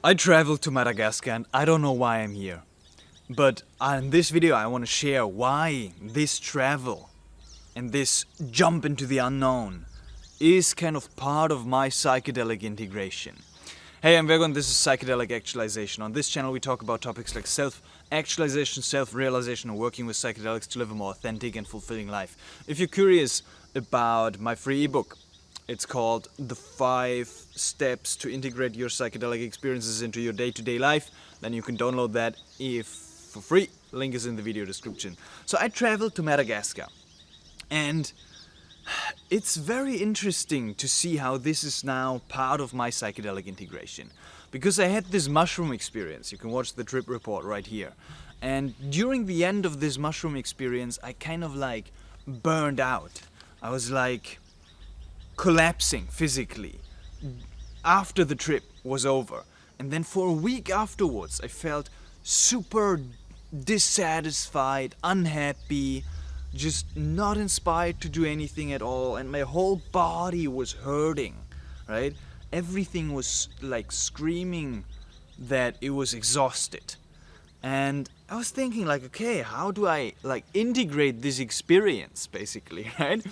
I traveled to Madagascar and I don't know why I'm here. But in this video I want to share why this travel and this jump into the unknown is kind of part of my psychedelic integration. Hey, I'm Virgo and this is Psychedelic Actualization. On this channel we talk about topics like self-actualization, self-realization and working with psychedelics to live a more authentic and fulfilling life. If you're curious about my free ebook, it's called The 5 Steps to Integrate Your Psychedelic Experiences into Your Day-to-Day Life, then you can download that for free. Link is in the video description. So I traveled to Madagascar, and it's very interesting to see how this is now part of my psychedelic integration. Because I had this mushroom experience. You can watch the trip report right here. And during the end of this mushroom experience, I kind of like burned out. I was like collapsing physically after the trip was over. And then for a week afterwards, I felt super dissatisfied, unhappy, just not inspired to do anything at all, and my whole body was hurting, right? Everything was like screaming that it was exhausted. And I was thinking like, okay, how do I like integrate this experience basically, right?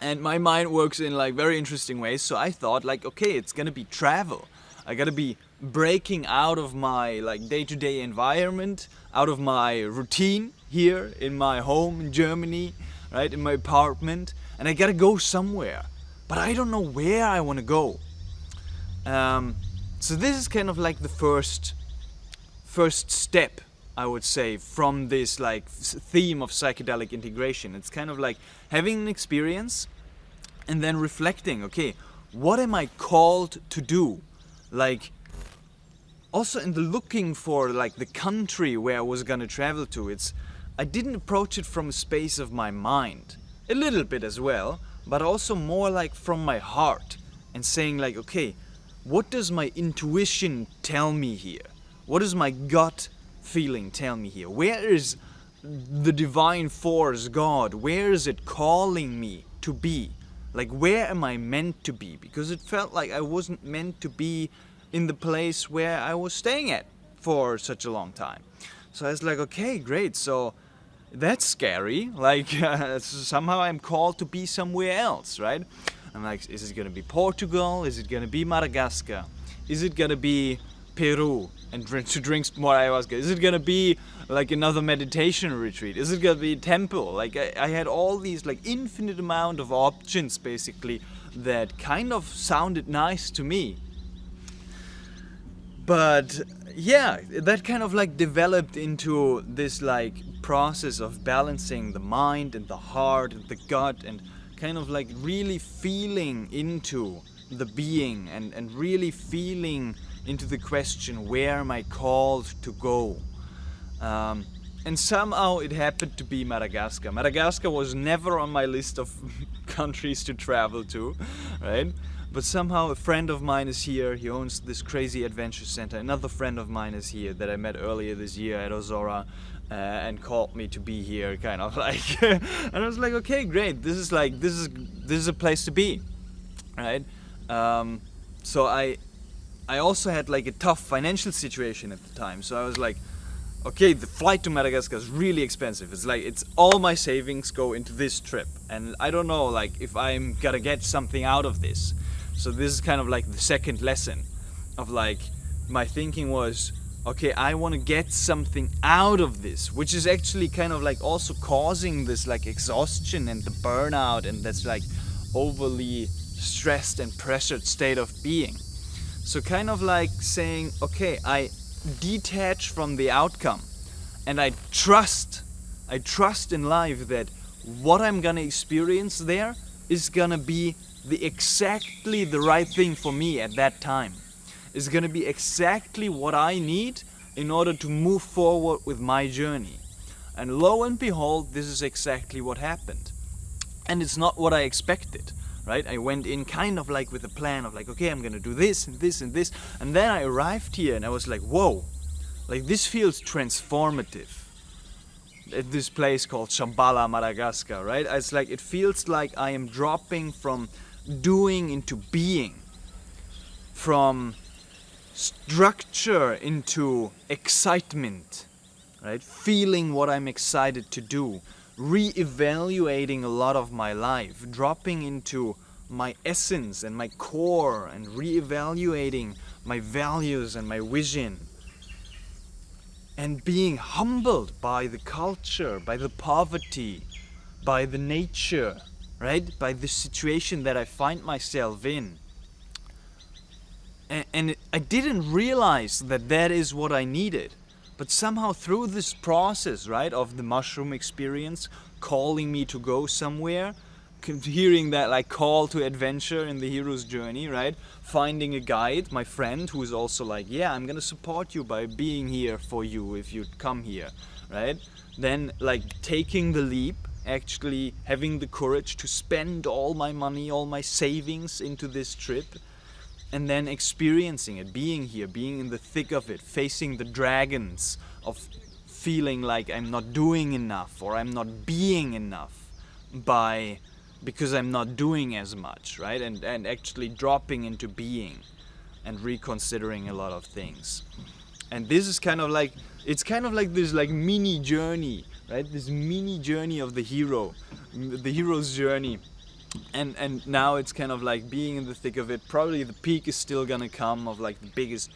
And my mind works in like very interesting ways, so I thought like, okay, it's gonna be travel. I gotta be breaking out of my like day-to-day environment, out of my routine here in my home in Germany, right, in my apartment, and I gotta go somewhere. But I don't know where I wanna go. So this is kind of like the first step, I would say, from this like theme of psychedelic integration. It's kind of like having an experience and then reflecting, okay, what am I called to do? Like, also in the looking for like the country where I was gonna travel to, I didn't approach it from a space of my mind, a little bit as well, but also more like from my heart, and saying like, okay, what does my intuition tell me here? What does my gut feeling tell me here? Where is the divine force, God? Where is it calling me to be? Like, where am I meant to be? Because it felt like I wasn't meant to be in the place where I was staying at for such a long time. So I was like, okay, great. So that's scary. Like, somehow I'm called to be somewhere else, right? I'm like, is it going to be Portugal? Is it going to be Madagascar? Is it going to be Peru and to drink more ayahuasca? Is it going to be like another meditation retreat? Is it going to be a temple? Like, I had all these like infinite amount of options basically that kind of sounded nice to me. But yeah, that kind of like developed into this like process of balancing the mind and the heart and the gut, and kind of like really feeling into the being and really feeling into the question, where am I called to go? And somehow it happened to be Madagascar. Madagascar was never on my list of countries to travel to, right? But somehow a friend of mine is here. He owns this crazy adventure center. Another friend of mine is here that I met earlier this year at Ozora, and called me to be here, kind of like. And I was like, okay, great. This is a place to be, right? So I also had like a tough financial situation at the time. So I was like, okay, the flight to Madagascar is really expensive. It's all my savings go into this trip, and I don't know like if I'm gonna get something out of this. So this is kind of like the second lesson of like, my thinking was, okay, I want to get something out of this, which is actually kind of like also causing this like exhaustion and the burnout and that's like overly stressed and pressured state of being. So kind of like saying, okay, I detach from the outcome and I trust in life that what I'm gonna experience there is gonna be exactly the right thing for me at that time. It's gonna be exactly what I need in order to move forward with my journey. And lo and behold, this is exactly what happened. And it's not what I expected, right? I went in kind of like with a plan of like, okay, I'm gonna do this and this and this. And then I arrived here and I was like, whoa, like this feels transformative. At this place called Shambhala, Madagascar, right? It's like, it feels like I am dropping from doing into being, from structure into excitement, right? Feeling what I'm excited to do, re-evaluating a lot of my life, dropping into my essence and my core and re-evaluating my values and my vision, and being humbled by the culture, by the poverty, by the nature, right? By the situation that I find myself in. And I didn't realize that that is what I needed. But somehow through this process, right, of the mushroom experience calling me to go somewhere, hearing that like call to adventure in the hero's journey, right, finding a guide, my friend, who is also like, yeah, I'm gonna support you by being here for you if you come here, right, then like taking the leap, actually having the courage to spend all my money, all my savings into this trip, and then experiencing it, being here, being in the thick of it, facing the dragons of feeling like I'm not doing enough or I'm not being enough because I'm not doing as much, right? And actually dropping into being and reconsidering a lot of things. And this is kind of like, it's kind of like this like mini journey, right? This mini journey of the hero's journey. And now it's kind of like being in the thick of it. Probably the peak is still gonna come of like the biggest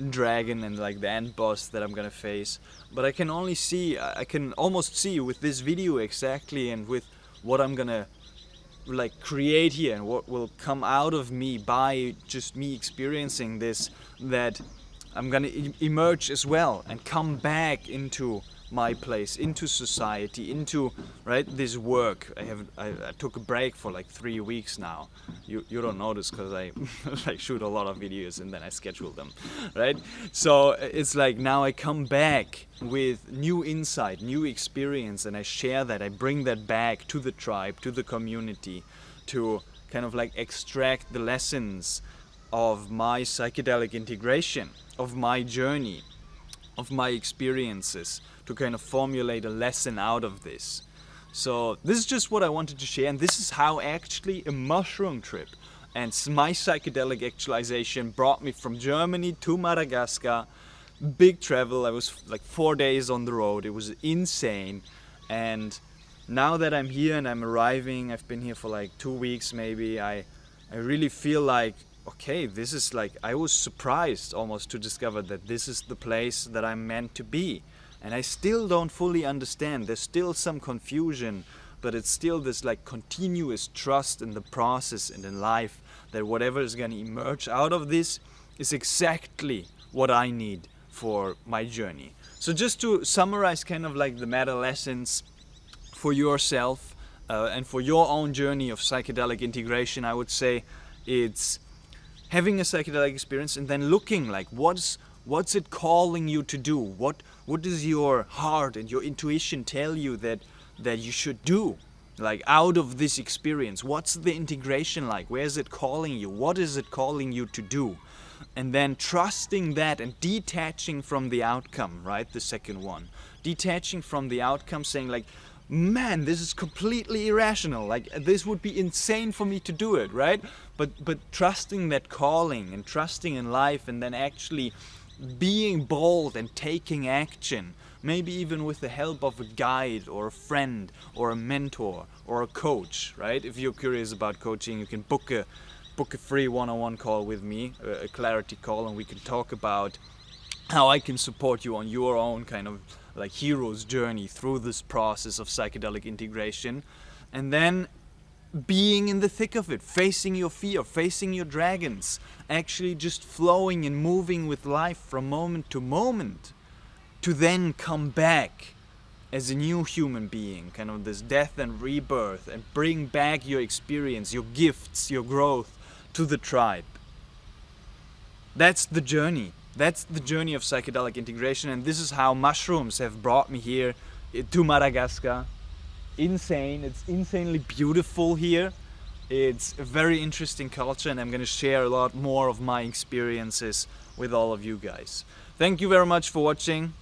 dragon and like the end boss that I'm gonna face. But I can almost see with this video exactly, and with what I'm gonna like create here and what will come out of me by just me experiencing this, that I'm gonna emerge as well and come back into my place, into society, into, right, this work. I took a break for like 3 weeks now. You don't notice because I like shoot a lot of videos and then I schedule them, right? So it's like now I come back with new insight, new experience, and I share that. I bring that back to the tribe, to the community, to kind of like extract the lessons of my psychedelic integration, of my journey, of my experiences, to kind of formulate a lesson out of this. So this is just what I wanted to share, and this is how actually a mushroom trip and my psychedelic actualization brought me from Germany to Madagascar. Big travel. I was like 4 days on the road. It was insane. And now that I'm here and I'm arriving, I've been here for like 2 weeks maybe, I really feel like, okay, this is like, I was surprised almost to discover that this is the place that I'm meant to be. And I still don't fully understand. There's still some confusion, but it's still this like continuous trust in the process and in life that whatever is going to emerge out of this is exactly what I need for my journey. So just to summarize kind of like the meta lessons for yourself and for your own journey of psychedelic integration, I would say it's having a psychedelic experience and then looking like what's it calling you to do? What does your heart and your intuition tell you that you should do? Like out of this experience, what's the integration like? Where is it calling you? What is it calling you to do? And then trusting that and detaching from the outcome, right? The second one. Detaching from the outcome, saying like, man, this is completely irrational. Like this would be insane for me to do it, right? But trusting that calling and trusting in life, and then actually being bold and taking action, maybe even with the help of a guide or a friend or a mentor or a coach, right? If you're curious about coaching, you can book a free one-on-one call with me, a clarity call, and we can talk about how I can support you on your own kind of like hero's journey through this process of psychedelic integration. And then being in the thick of it, facing your fear, facing your dragons, actually just flowing and moving with life from moment to moment, to then come back as a new human being, kind of this death and rebirth, and bring back your experience, your gifts, your growth to the tribe. That's the journey. That's the journey of psychedelic integration, and this is how mushrooms have brought me here to Madagascar. Insane. It's insanely beautiful here. It's a very interesting culture, and I'm going to share a lot more of my experiences with all of you guys. Thank you very much for watching.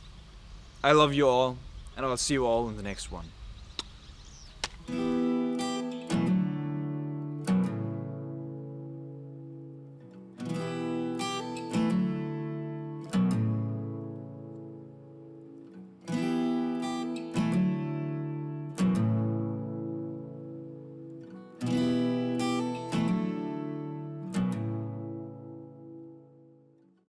I love you all, and I'll see you all in the next one.